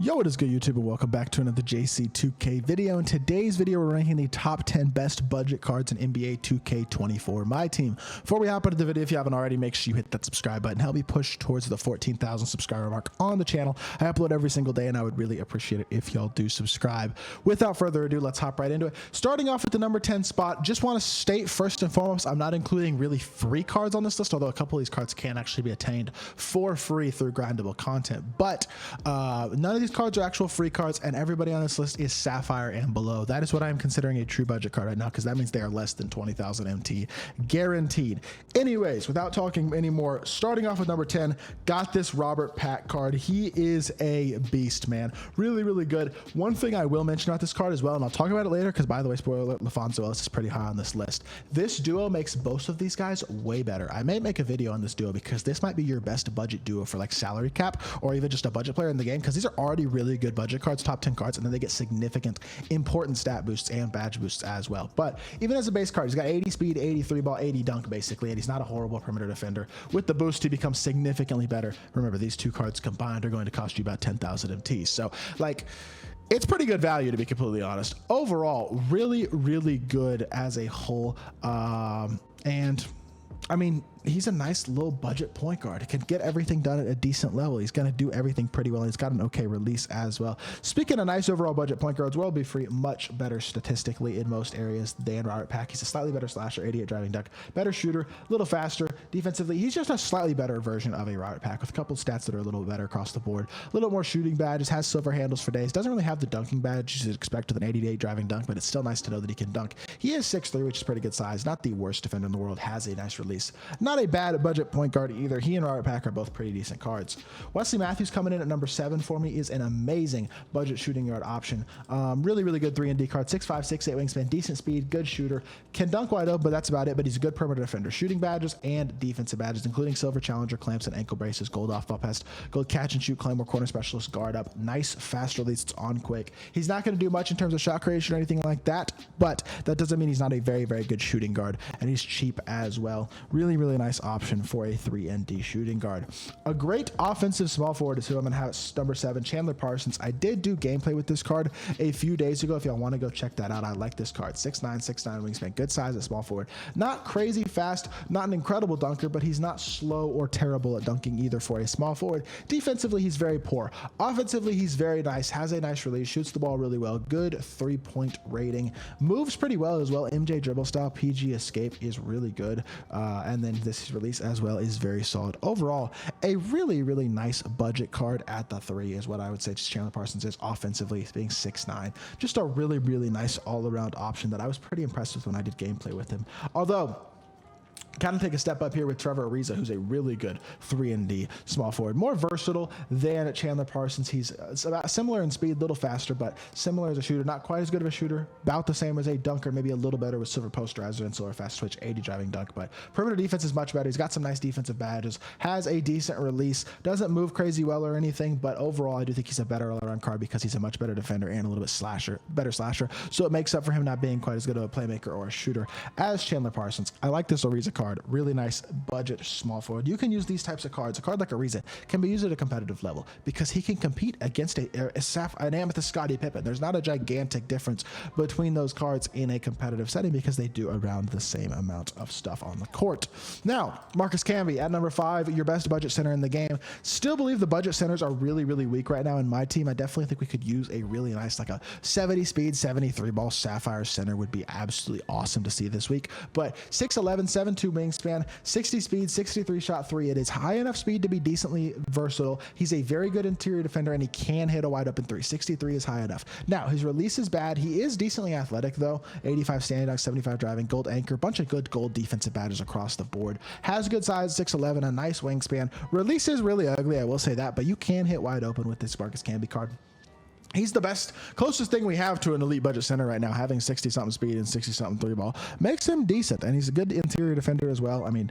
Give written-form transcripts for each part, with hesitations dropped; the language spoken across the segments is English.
Yo, what is good, YouTube, and welcome back to another JC2K video. In today's video, we're ranking the top 10 best budget cards in NBA 2K24 MyTEAM. Before we hop into the video, if you haven't already, make sure you hit that subscribe button. Help me push towards the 14,000 subscriber mark on the channel. I upload every single day, and I would really appreciate it if y'all do subscribe. Without further ado, let's hop right into it. Starting off with the number 10 spot, just want to state first and foremost, I'm not including really free cards on this list, although a couple of these cards can actually be attained for free through grindable content. But none of these cards are actual free cards, and everybody on this list is Sapphire and below. That is what I'm considering a true budget card right now, because that means they are less than 20,000 MT guaranteed. Anyways, without talking anymore, starting off with number 10, got this Robert Pack card. He is a beast, man. Really good. One thing I will mention about this card as well, and I'll talk about it later, because by the way, spoiler alert, LaFonso Ellis is pretty high on this list. This duo makes both of these guys way better. I may make a video on this duo, because this might be your best budget duo for like salary cap, or even just a budget player in the game, because these are already really good budget cards, top 10 cards, and then they get significant important stat boosts and badge boosts as well. But even as a base card, he's got 80 speed, 83 ball, 80 dunk basically, and he's not a horrible perimeter defender. With the boost, he becomes significantly better. Remember, these two cards combined are going to cost you about 10,000 MT, so like, it's pretty good value, to be completely honest. Overall, really good as a whole. And I mean, he's a nice little budget point guard. He can get everything done at a decent level. He's going to do everything pretty well. He's got an okay release as well. Speaking of nice overall budget point guards, World Be Free, much better statistically in most areas than Robert Pack. He's a slightly better slasher, 88 driving dunk, better shooter, a little faster defensively. He's just a slightly better version of a Robert Pack with a couple stats that are a little better across the board. A little more shooting badges, has silver handles for days. Doesn't really have the dunking badge you'd expect with an 88 driving dunk, but it's still nice to know that he can dunk. He is 6'3", which is pretty good size. Not the worst defender in the world. Has a nice release. Not a bad budget point guard either. He and Robert Pack are both pretty decent cards. Wesley Matthews coming in at number 7 for me is an amazing budget shooting guard option. Really good 3-and-D card. 6'5", 6'8" wingspan, decent speed, good shooter. Can dunk wide open, but that's about it. But he's a good perimeter defender. Shooting badges and defensive badges, including silver challenger, clamps and ankle braces, gold off-ball pest, gold catch and shoot, claymore, corner specialist, guard up. Nice fast release. It's on quick. He's not going to do much in terms of shot creation or anything like that, but that doesn't mean he's not a very good shooting guard, and he's cheap as well. Really nice option for a 3-and-D shooting guard. A great offensive small forward is who I'm going to have at number 7, Chandler Parsons. I did do gameplay with this card a few days ago. If y'all want to go check that out, I like this card. 6'9", wingspan, good size at small forward. Not crazy fast, not an incredible dunker, but he's not slow or terrible at dunking either for a small forward. Defensively, he's very poor. Offensively, he's very nice, has a nice release, shoots the ball really well, good 3-point rating, moves pretty well as well. MJ dribble style, PG escape is really good, and then this release as well is very solid. Overall, a really nice budget card at the 3 is what I would say just Chandler Parsons is offensively, being 6'9". Just a really nice all-around option that I was pretty impressed with when I did gameplay with him. Although, kind of take a step up here with Trevor Ariza, who's a really good 3-and-D small forward. More versatile than Chandler Parsons. He's about similar in speed, a little faster, but similar as a shooter. Not quite as good of a shooter. About the same as a dunker, maybe a little better with silver posterizer and silver fast twitch, 80 driving dunk. But perimeter defense is much better. He's got some nice defensive badges. Has a decent release. Doesn't move crazy well or anything, but overall, I do think he's a better all-around card because he's a much better defender and a little bit better slasher. So it makes up for him not being quite as good of a playmaker or a shooter as Chandler Parsons. I like this Ariza card. Really nice budget small forward. You can use these types of cards. A card like Ariza can be used at a competitive level because he can compete against an Amethyst Scottie Pippen. There's not a gigantic difference between those cards in a competitive setting because they do around the same amount of stuff on the court. Now, Marcus Camby at number 5, your best budget center in the game. Still believe the budget centers are really weak right now in my team. I definitely think we could use a really nice, like a 70 speed, 73 ball Sapphire center would be absolutely awesome to see this week. But 6'11", 7'2" wingspan, 60 speed, 63 shot 3. It is high enough speed to be decently versatile. He's a very good interior defender, and he can hit a wide open 3. 63 is high enough. Now, his release is bad. He is decently athletic, though. 85 standing dunk, 75 driving, gold anchor, bunch of good gold defensive badges across the board. Has good size, 6'11", a nice wingspan. Release is really ugly, I will say that, but you can hit wide open with this Marcus Camby card. He's the closest thing we have to an elite budget center right now. Having 60-something speed and 60-something 3-ball makes him decent, and he's a good interior defender as well. I mean,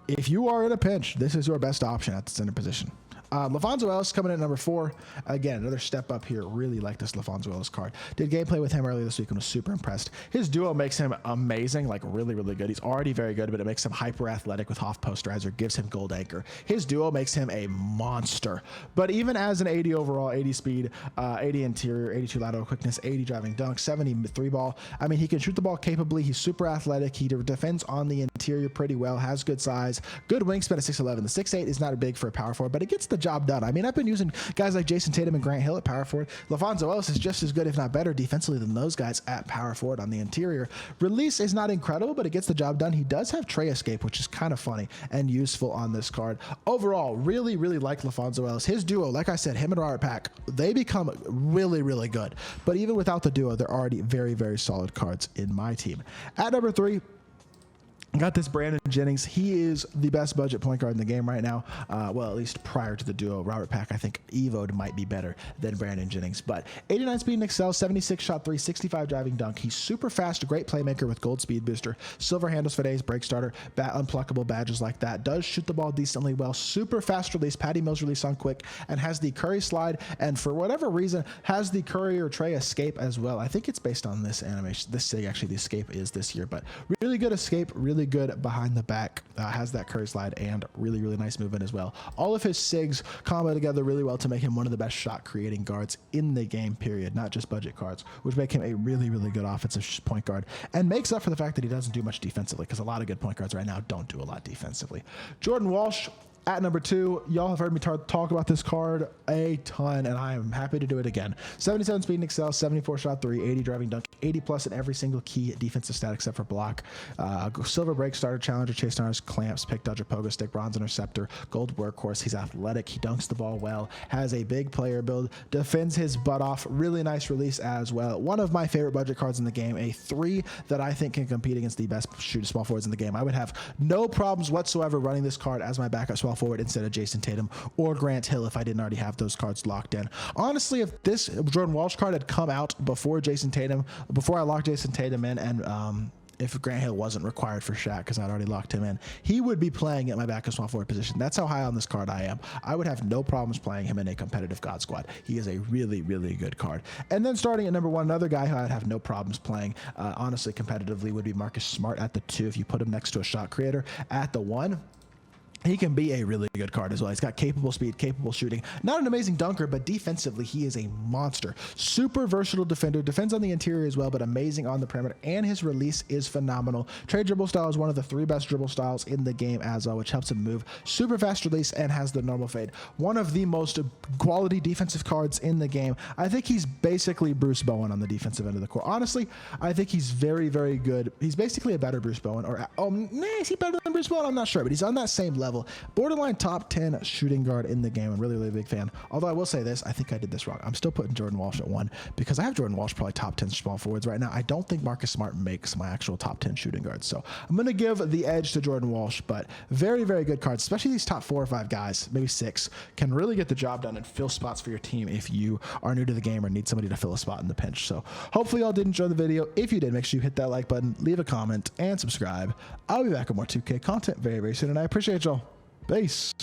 if you are in a pinch, this is your best option at the center position. LaFonso Ellis coming in at number 4. Again, another step up here. Really like this LaFonso Ellis card. Did gameplay with him earlier this week and was super impressed. His duo makes him amazing, like really, really good. He's already very good, but it makes him hyper athletic with Hoff posterizer, gives him gold anchor. His duo makes him a monster. But even as an 80 overall, 80 speed, 80 interior, 82 lateral quickness, 80 driving dunk, 73 ball. I mean, he can shoot the ball capably. He's super athletic. He defends on the interior pretty well, has good size, good wingspan at 6'11". The 6'8" is not big for a power forward, but it gets the job done. I mean, I've been using guys like Jason Tatum and Grant Hill at power forward. LaFonso Ellis is just as good, if not better, defensively than those guys at power forward on the interior. Release is not incredible, but it gets the job done. He does have tray escape, which is kind of funny and useful on this card. Overall, really, really like LaFonso Ellis. His duo, like I said, him and Robert Pack, they become really, really good. But even without the duo, they're already very, very solid cards in my team. At number 3, got this Brandon Jennings. He is the best budget point guard in the game right now. Well, at least prior to the duo. Robert Pack, I think Evo'd might be better than Brandon Jennings. But 89 speed and excel, 76 shot 3, 65 driving dunk. He's super fast, great playmaker with gold speed booster, silver handles for days, break starter, unpluckable badges like that. Does shoot the ball decently well, super fast release, Patty Mills release on quick, and has the Curry slide, and for whatever reason, has the Curry or Trey escape as well. I think it's based on this animation. This SIG, actually, the escape is this year, but really good escape, really good behind the back, has that Curry slide and really, really nice movement as well. All of his SIGs combo together really well to make him one of the best shot creating guards in the game, period, not just budget cards, which make him a really, really good offensive point guard and makes up for the fact that he doesn't do much defensively, because a lot of good point guards right now don't do a lot defensively. Jordan Walsh at number 2, y'all have heard me talk about this card a ton, and I am happy to do it again. 77 speed and excel, 74 shot 3, 80 driving dunk, 80 plus in every single key defensive stat except for block. Silver break starter, challenger, chase stars, clamps, pick dodger, pogo stick, bronze interceptor, gold workhorse. He's athletic. He dunks the ball well, has a big player build, defends his butt off. Really nice release as well. One of my favorite budget cards in the game, a 3 that I think can compete against the best small forwards in the game. I would have no problems whatsoever running this card as my backup small forward instead of Jason Tatum or Grant Hill if I didn't already have those cards locked in. Honestly, if this Jordan Walsh card had come out before Jason Tatum, before I locked Jason Tatum in, and if Grant Hill wasn't required for Shaq because I'd already locked him in, he would be playing at my backup small forward position. That's how high on this card I am. I would have no problems playing him in a competitive God Squad. He is a really, really good card. And then starting at number 1, another guy who I'd have no problems playing, honestly, competitively, would be Marcus Smart at the 2 if you put him next to a shot creator. At the 1, he can be a really good card as well. He's got capable speed, capable shooting. Not an amazing dunker, but defensively, he is a monster. Super versatile defender, defends on the interior as well, but amazing on the perimeter, and his release is phenomenal. Trade dribble style is one of the 3 best dribble styles in the game as well, which helps him move. Super fast release and has the normal fade. One of the most quality defensive cards in the game. I think he's basically Bruce Bowen on the defensive end of the court. Honestly, I think he's very, very good. He's basically a better Bruce Bowen, or is he better than Bruce Bowen? I'm not sure, but he's on that same level. Borderline top 10 shooting guard in the game. I'm really, really big fan. Although I will say this, I think I did this wrong. I'm still putting Jordan Walsh at 1 because I have Jordan Walsh probably top 10 small forwards right now. I don't think Marcus Smart makes my actual top 10 shooting guards. So I'm going to give the edge to Jordan Walsh, but very, very good cards, especially these top 4 or 5 guys, maybe 6, can really get the job done and fill spots for your team if you are new to the game or need somebody to fill a spot in the pinch. So hopefully y'all did enjoy the video. If you did, make sure you hit that like button, leave a comment, and subscribe. I'll be back with more 2K content very, very soon, and I appreciate y'all. Peace.